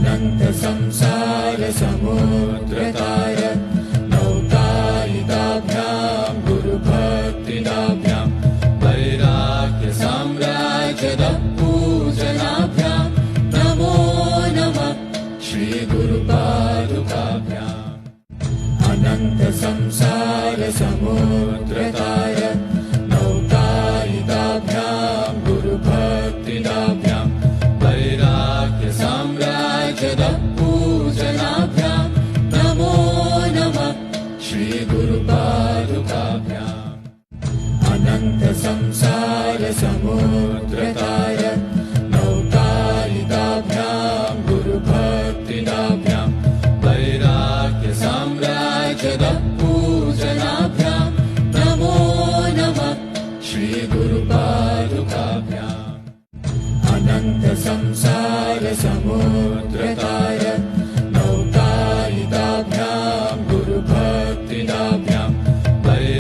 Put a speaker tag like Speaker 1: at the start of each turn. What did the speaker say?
Speaker 1: अनंत संसार समुद्रतार नौकायिताभ्यां गुरुभक्तिदाभ्यां वैराग्य साम्राज्यद पूजनाभ्यां नमो नमः श्री गुरुपादुकाभ्याम् अनंत संसार समुद्रतार नौकायिताभ्यां गुरुभक्तिदाभ्यां वैराग्य साम्राज्यद पूजनाभ्यां नमो नमः श्री गुरुपादुकाभ्याम् अनंत संसार समुद्रतार नौकायिताभ्यां गुरुभक्तिदाभ्यां वैराग्य साम्राज्यद पूजनाभ्यां नमो नमः श्री गुरुपादुकाभ्याम् अनंत संसार समुद्रतार नौकायिताभ्यां गुरुभक्तिदाभ्यां